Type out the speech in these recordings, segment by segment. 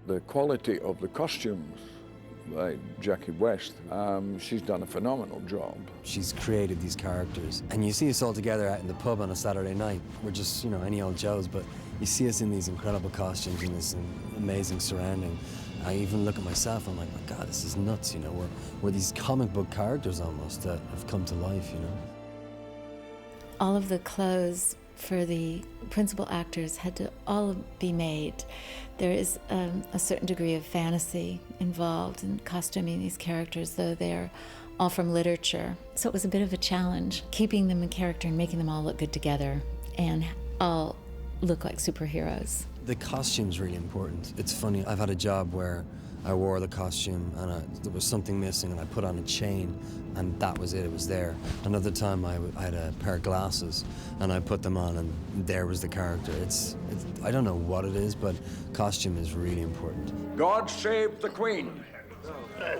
The quality of the costumes by Jackie West, she's done a phenomenal job. She's created these characters, and you see us all together out in the pub on a Saturday night. We're just, you know, any old Joes, but you see us in these incredible costumes in this amazing surrounding. I even look at myself, I'm like, my God, this is nuts, you know. We're these comic book characters almost that have come to life, you know. All of the clothes for the principal actors had to all be made. There is a certain degree of fantasy involved in costuming these characters, though they're all from literature. So it was a bit of a challenge, keeping them in character and making them all look good together and all look like superheroes. The costume's really important. It's funny, I've had a job where I wore the costume and there was something missing and I put on a chain and that was it was there. Another time I had a pair of glasses and I put them on and there was the character. I don't know what it is, but costume is really important. God save the Queen.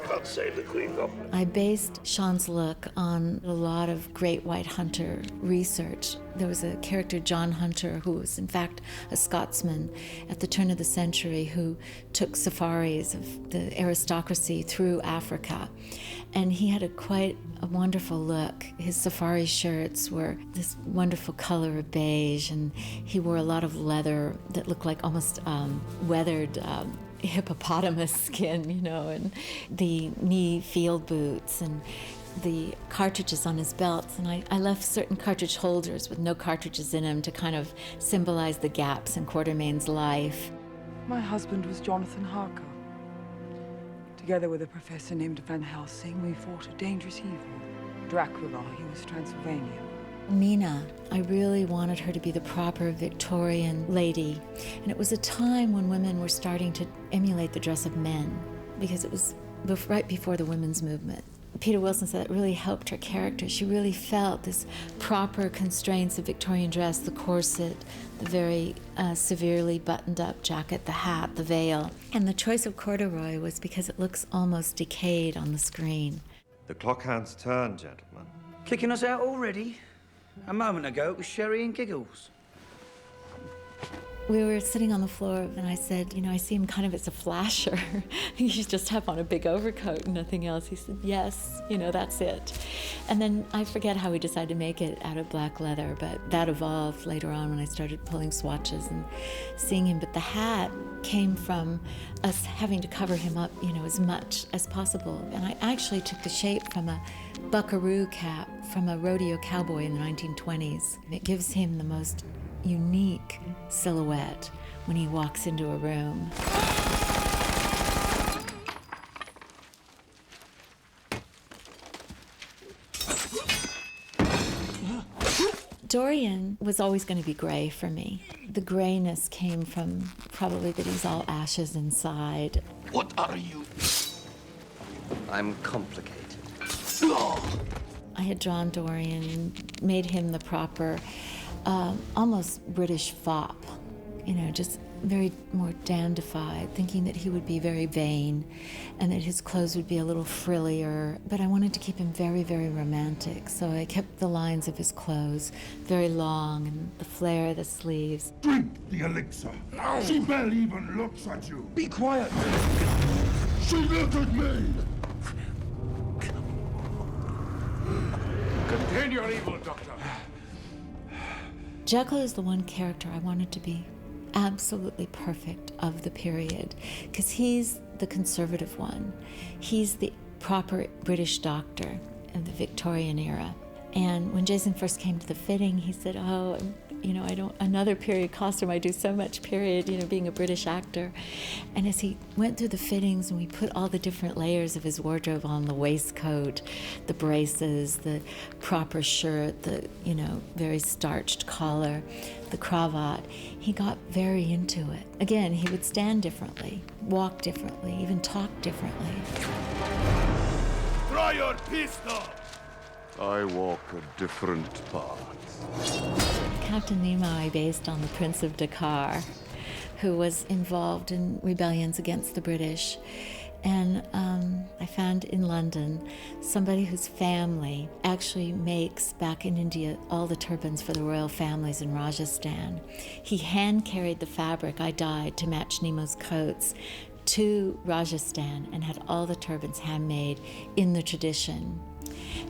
God save the Queen. I based Sean's look on a lot of Great White Hunter research. There was a character, John Hunter, who was in fact a Scotsman at the turn of the century who took safaris of the aristocracy through Africa. And he had quite a wonderful look. His safari shirts were this wonderful color of beige, and he wore a lot of leather that looked like almost weathered hippopotamus skin, you know, and the knee field boots and the cartridges on his belts. And I left certain cartridge holders with no cartridges in them to kind of symbolize the gaps in Quatermain's life. My husband was Jonathan Harker. Together with a professor named Van Helsing, we fought a dangerous evil. Dracula, he was Transylvanian. Mina, I really wanted her to be the proper Victorian lady. And it was a time when women were starting to emulate the dress of men, because it was right before the women's movement. Peter Wilson said it really helped her character. She really felt this proper constraints of Victorian dress, the corset, the very severely buttoned up jacket, the hat, the veil. And the choice of corduroy was because it looks almost decayed on the screen. The clock hand's turned, gentlemen. Kicking us out already? A moment ago, it was Sherry and Giggles. We were sitting on the floor, and I said, you know, I see him kind of as a flasher. You just have on a big overcoat and nothing else. He said, yes, you know, that's it. And then I forget how we decided to make it out of black leather, but that evolved later on when I started pulling swatches and seeing him. But the hat came from us having to cover him up, you know, as much as possible. And I actually took the shape from a buckaroo cap from a rodeo cowboy in the 1920s. It gives him the most unique silhouette when he walks into a room. Dorian was always going to be gray for me. The grayness came from probably that he's all ashes inside. What are you? I'm complicated. I had drawn Dorian and made him the proper, almost British fop, you know, just very more dandified, thinking that he would be very vain and that his clothes would be a little frillier. But I wanted to keep him very, very romantic, so I kept the lines of his clothes very long and the flare of the sleeves. Drink the elixir. No. She barely even looks at you. Be quiet. She looked at me. Contain your evil, Doctor. Jekyll is the one character I wanted to be absolutely perfect of the period, because he's the conservative one. He's the proper British doctor of the Victorian era. And when Jason first came to the fitting, he said, oh, you know, another period costume, I do so much period, you know, being a British actor. And as he went through the fittings and we put all the different layers of his wardrobe on, the waistcoat, the braces, the proper shirt, the, you know, very starched collar, the cravat, he got very into it. Again, he would stand differently, walk differently, even talk differently. Draw your pistol! I walk a different path. Captain Nemo I based on the Prince of Dakar, who was involved in rebellions against the British. And I found in London somebody whose family actually makes, back in India, all the turbans for the royal families in Rajasthan. He hand-carried the fabric I dyed to match Nemo's coats to Rajasthan and had all the turbans handmade in the tradition.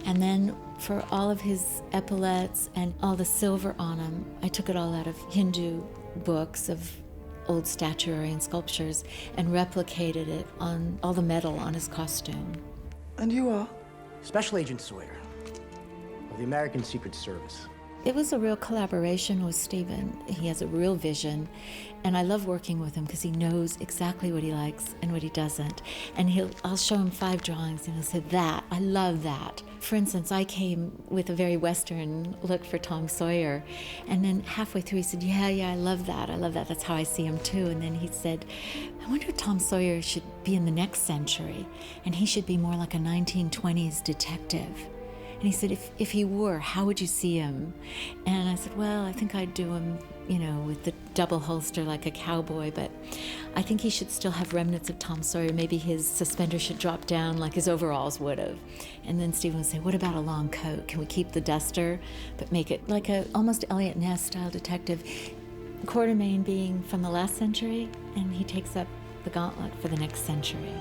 And then for all of his epaulets and all the silver on them, I took it all out of Hindu books of old statuary and sculptures and replicated it on all the metal on his costume. And you are? Special Agent Sawyer of the American Secret Service. It was a real collaboration with Stephen. He has a real vision, and I love working with him because he knows exactly what he likes and what he doesn't. And I'll show him 5 drawings, and he'll say, that, I love that. For instance, I came with a very Western look for Tom Sawyer, and then halfway through he said, yeah, I love that, that's how I see him too. And then he said, I wonder if Tom Sawyer should be in the next century, and he should be more like a 1920s detective. And he said, if he were, how would you see him? And I said, well, I think I'd do him, with the double holster like a cowboy, but I think he should still have remnants of Tom Sawyer. Maybe his suspenders should drop down like his overalls would have. And then Stephen would say, what about a long coat? Can we keep the duster, but make it like a almost Eliot Ness style detective? Quartermain being from the last century, and he takes up the gauntlet for the next century.